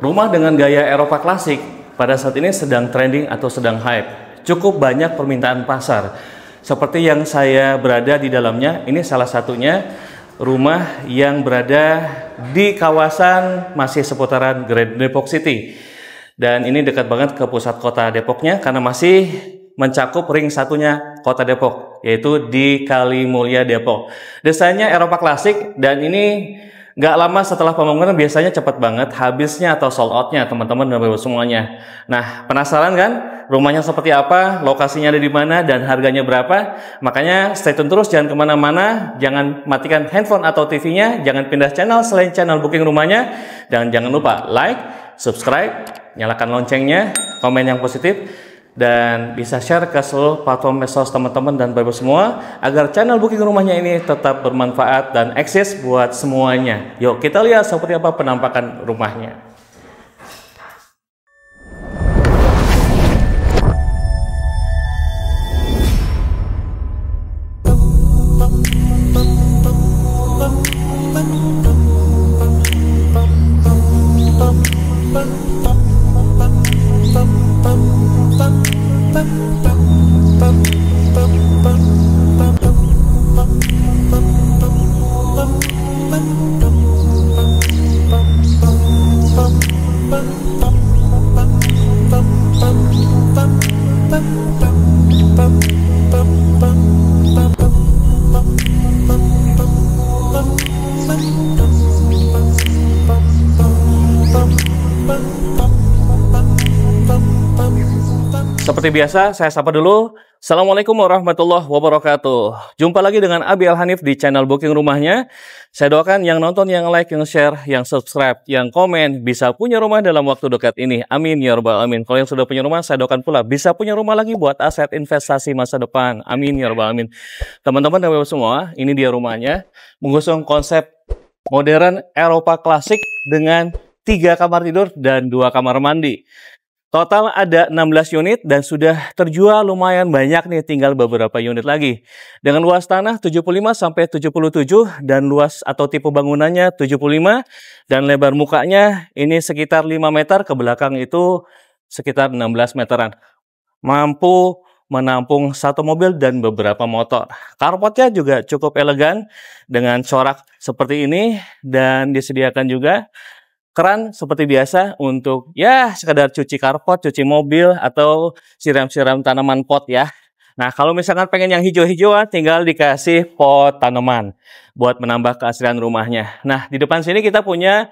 Rumah dengan gaya Eropa klasik pada saat ini sedang trending atau sedang hype. Cukup banyak permintaan pasar. Seperti yang saya berada di dalamnya, ini salah satunya rumah yang berada di kawasan masih seputaran Grand Depok City. Dan ini dekat banget ke pusat kota Depoknya karena masih mencakup ring satunya kota Depok, yaitu di Kalimulya Depok. Desainnya Eropa klasik dan ini nggak lama setelah pembangunan biasanya cepat banget habisnya atau sold outnya teman-teman dan semuanya. Nah, penasaran kan rumahnya seperti apa, lokasinya ada di mana, dan harganya berapa? Makanya stay tune terus, jangan kemana-mana, jangan matikan handphone atau TV-nya, jangan pindah channel selain channel booking rumahnya, dan jangan lupa like, subscribe, nyalakan loncengnya, komen yang positif, dan bisa share ke seluruh platform medsos teman-teman dan bapak semua agar channel booking rumahnya ini tetap bermanfaat dan eksis buat semuanya. Yuk kita lihat seperti apa penampakan rumahnya. Seperti biasa, saya sapa dulu. Assalamualaikum warahmatullahi wabarakatuh. Jumpa lagi dengan Abi Al-Hanif di channel booking rumahnya. Saya doakan yang nonton, yang like, yang share, yang subscribe, yang komen bisa punya rumah dalam waktu dekat ini. Amin ya rabbal alamin. Kalau yang sudah punya rumah, saya doakan pula bisa punya rumah lagi buat aset investasi masa depan. Amin ya rabbal alamin. Teman-teman dan bapak semua, ini dia rumahnya. Mengusung konsep modern Eropa klasik dengan 3 kamar tidur dan 2 kamar mandi. Total ada 16 unit dan sudah terjual lumayan banyak nih, tinggal beberapa unit lagi. Dengan luas tanah 75 sampai 77 dan luas atau tipe bangunannya 75 dan lebar mukanya ini sekitar 5 meter, ke belakang itu sekitar 16 meteran. Mampu menampung 1 mobil dan beberapa motor. Carportnya juga cukup elegan dengan corak seperti ini dan disediakan juga keran seperti biasa untuk ya sekedar cuci carport, cuci mobil, atau siram-siram tanaman pot ya. Nah, kalau misalkan pengen yang hijau-hijauan, tinggal dikasih pot tanaman buat menambah keasrian rumahnya. Nah, di depan sini kita punya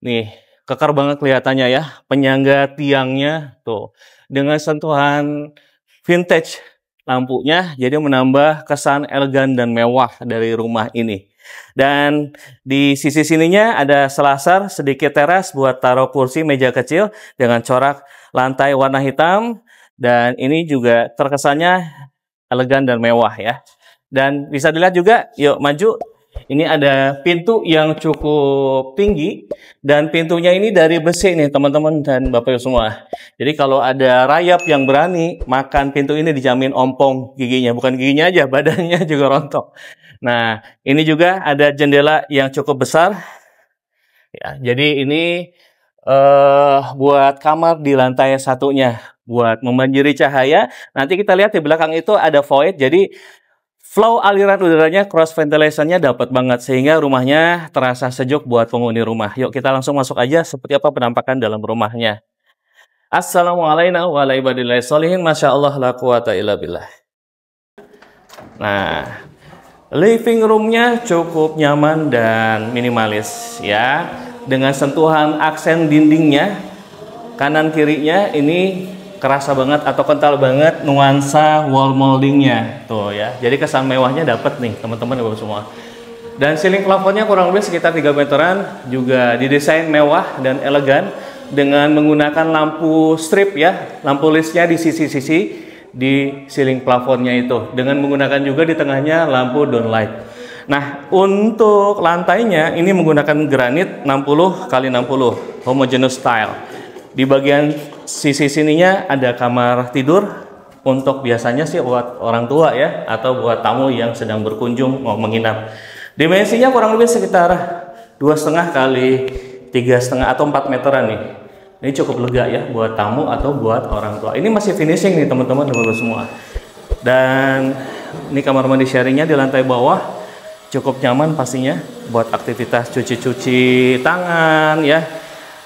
nih, kekar banget kelihatannya ya, penyangga tiangnya tuh dengan sentuhan vintage lampunya, jadi menambah kesan elegan dan mewah dari rumah ini. Dan di sisi sininya ada selasar, sedikit teras buat taruh kursi meja kecil dengan corak lantai warna hitam. Dan ini juga terkesannya elegan dan mewah ya. Dan bisa dilihat juga, yuk maju. Ini ada pintu yang cukup tinggi dan pintunya ini dari besi nih teman-teman dan bapak semua. Jadi kalau ada rayap yang berani makan pintu ini dijamin ompong giginya, bukan giginya aja, badannya juga rontok. Nah, ini juga ada jendela yang cukup besar. Ya, jadi ini buat kamar di lantai satunya, buat membanjiri cahaya. Nanti kita lihat di belakang itu ada void, jadi flow aliran udaranya, cross ventilation-nya dapat banget sehingga rumahnya terasa sejuk buat penghuni rumah. Yuk kita langsung masuk aja seperti apa penampakan dalam rumahnya. Assalamualaikum warahmatullahi wabarakatuh. Masya Allah la quwata illa billah. Nah, living room-nya cukup nyaman dan minimalis ya. Dengan sentuhan aksen dindingnya, kanan kirinya ini kerasa banget atau kental banget nuansa wall moldingnya tuh ya. Jadi kesan mewahnya dapat nih teman-teman dan semua. Dan ceiling plafonnya kurang lebih sekitar 3 meteran, juga didesain mewah dan elegan dengan menggunakan lampu strip ya, lampu listnya di sisi-sisi di ceiling plafonnya itu, dengan menggunakan juga di tengahnya lampu downlight. Nah, untuk lantainya ini menggunakan granit 60 x 60 homogeneous style. Di bagian sisi sininya ada kamar tidur untuk biasanya sih buat orang tua ya, atau buat tamu yang sedang berkunjung mau menginap. Dimensinya kurang lebih sekitar 2,5 kali 3,5 atau 4 meteran nih. Ini cukup lega ya buat tamu atau buat orang tua. Ini masih finishing nih teman-teman semua. Dan ini kamar mandi sharingnya di lantai bawah, cukup nyaman pastinya buat aktivitas cuci-cuci tangan ya,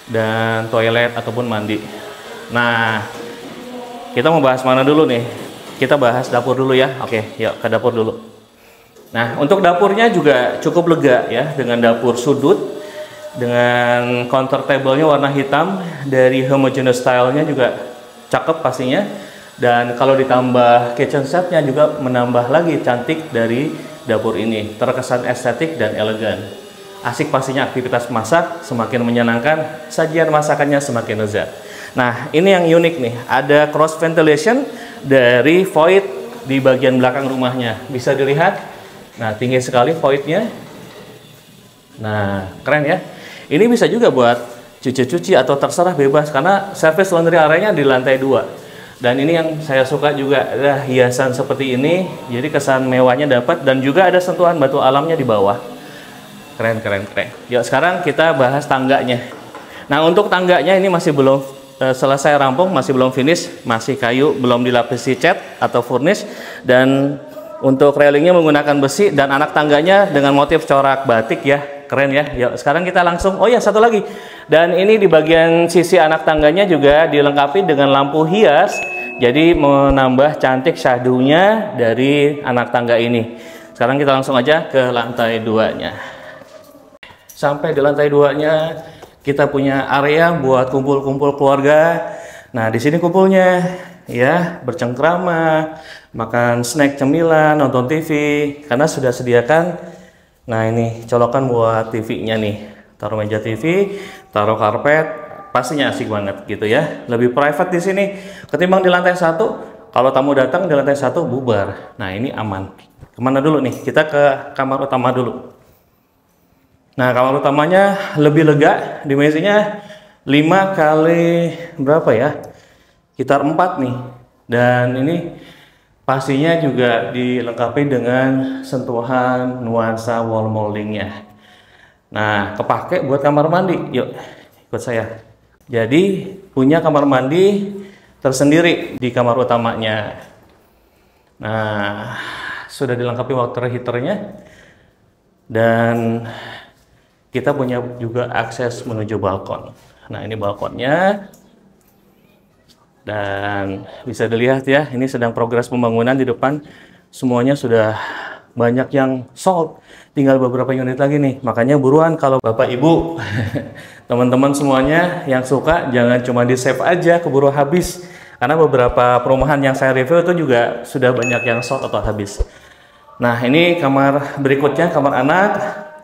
dan toilet ataupun mandi. Nah, kita mau bahas mana dulu nih? Kita bahas dapur dulu ya. Oke, yuk ke dapur dulu. Nah, untuk dapurnya juga cukup lega ya, dengan dapur sudut, dengan counter table-nya warna hitam, dari homogeneous style-nya juga cakep pastinya. Dan kalau ditambah kitchen set-nya juga menambah lagi cantik dari dapur ini. Terkesan estetik dan elegan. Asik pastinya aktivitas masak, semakin menyenangkan, sajian masakannya semakin lezat. Nah, ini yang unik nih, ada cross ventilation dari void di bagian belakang rumahnya. Bisa dilihat, nah tinggi sekali voidnya. Nah, keren ya. Ini bisa juga buat cuci-cuci atau terserah bebas, karena service laundry area-nya di lantai 2. Dan ini yang saya suka juga, ada hiasan seperti ini, jadi kesan mewahnya dapat, dan juga ada sentuhan batu alamnya di bawah. Keren. Yuk sekarang kita bahas tangganya. Nah, untuk tangganya ini masih belum selesai rampung, masih belum finish, masih kayu, belum dilapisi cat atau furnish. Dan untuk railingnya menggunakan besi, dan anak tangganya dengan motif corak batik ya. Keren ya. Yuk sekarang kita langsung, oh ya satu lagi, dan ini di bagian sisi anak tangganya juga dilengkapi dengan lampu hias, jadi menambah cantik shadow-nya dari anak tangga ini. Sekarang kita langsung aja ke lantai 2-nya. Sampai di lantai 2-nya kita punya area buat kumpul-kumpul keluarga. Nah, di sini kumpulnya ya, bercengkrama, makan snack cemilan, nonton TV, karena sudah sediakan. Nah, ini colokan buat TV-nya nih. Taruh meja TV, taruh karpet, pastinya asik banget gitu ya. Lebih private di sini ketimbang di lantai 1. Kalau tamu datang di lantai 1 bubar. Nah, ini aman. Kemana dulu nih? Kita ke kamar utama dulu. Nah, kamar utamanya lebih lega, dimensinya 5 kali berapa ya? Sekitar 4 nih. Dan ini pastinya juga dilengkapi dengan sentuhan nuansa wall moldingnya. Nah, kepake buat kamar mandi. Yuk, ikut saya. Jadi, punya kamar mandi tersendiri di kamar utamanya. Nah, sudah dilengkapi water heater-nya. Dan kita punya juga akses menuju balkon. Nah, ini balkonnya. Dan bisa dilihat ya, ini sedang progres pembangunan di depan. Semuanya sudah banyak yang sold. Tinggal beberapa unit lagi nih. Makanya buruan kalau Bapak Ibu, teman-teman semuanya yang suka, jangan cuma di save aja, keburu habis. Karena beberapa perumahan yang saya review itu juga sudah banyak yang sold atau habis. Nah, ini kamar berikutnya, kamar anak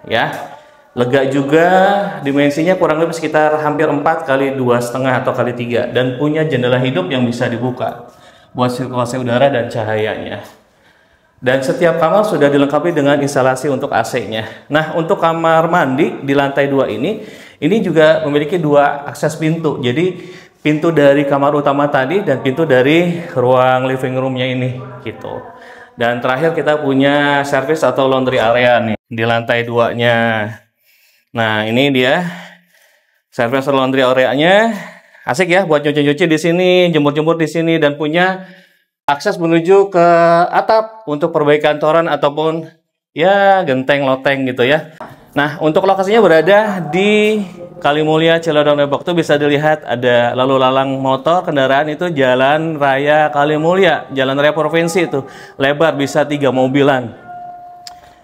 ya. Lega juga, dimensinya kurang lebih sekitar hampir 4 kali 2,5 atau kali 3, dan punya jendela hidup yang bisa dibuka buat sirkulasi udara dan cahayanya. Dan setiap kamar sudah dilengkapi dengan instalasi untuk AC-nya. Nah, untuk kamar mandi di lantai 2 ini juga memiliki 2 akses pintu. Jadi pintu dari kamar utama tadi dan pintu dari ruang living room-nya ini gitu. Dan terakhir kita punya service atau laundry area nih di lantai 2-nya. Nah, ini dia service laundry area-nya. Asik ya buat nyuci-nyuci di sini, jemur-jemur di sini, dan punya akses menuju ke atap untuk perbaikan toran ataupun ya genteng loteng gitu ya. Nah, untuk lokasinya berada di Kalimulia, Cilodong, Depok. Tuh bisa dilihat ada lalu lalang motor, kendaraan itu Jalan Raya Kalimulia, Jalan Raya Provinsi itu. Lebar bisa 3 mobilan.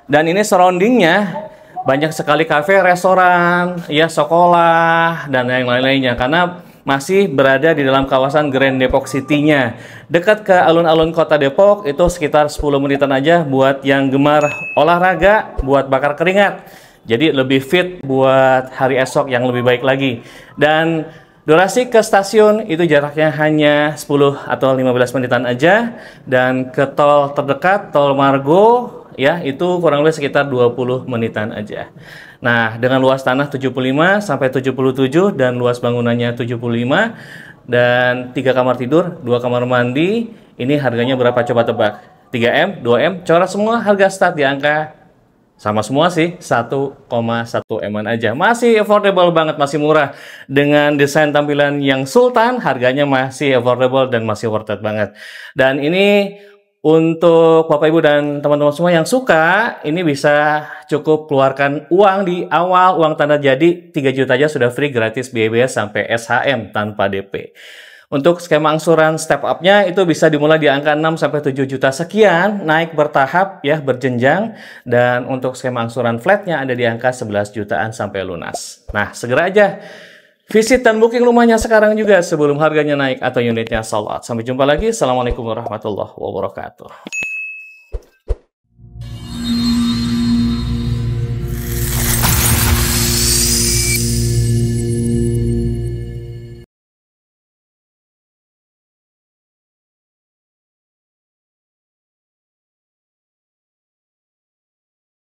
Dan ini surroundingnya banyak sekali kafe, restoran, ya sekolah, dan yang lain-lainnya. Karena masih berada di dalam kawasan Grand Depok City-nya. Dekat ke alun-alun kota Depok, itu sekitar 10 menitan aja buat yang gemar olahraga, buat bakar keringat. Jadi lebih fit buat hari esok yang lebih baik lagi. Dan durasi ke stasiun itu jaraknya hanya 10 atau 15 menitan aja. Dan ke tol terdekat, tol Margo, ya itu kurang lebih sekitar 20 menitan aja. Nah, dengan luas tanah 75 sampai 77 dan luas bangunannya 75 dan 3 kamar tidur, 2 kamar mandi. Ini harganya berapa coba tebak? 3M, 2M, coret semua, harga start di angka Sama semua sih, 1,1 M aja. Masih affordable banget, masih murah. Dengan desain tampilan yang sultan, harganya masih affordable dan masih worth it banget. Dan ini untuk Bapak Ibu dan teman-teman semua yang suka, ini bisa cukup keluarkan uang di awal, uang tanda jadi 3 juta aja sudah free, gratis biaya sampai SHM tanpa DP. Untuk skema angsuran step up-nya itu bisa dimulai di angka 6-7 juta sekian, naik bertahap ya, berjenjang. Dan untuk skema angsuran flat-nya ada di angka 11 jutaan sampai lunas. Nah, segera aja visit dan booking rumahnya sekarang juga sebelum harganya naik atau unitnya sold out. Sampai jumpa lagi. Assalamualaikum warahmatullahi wabarakatuh.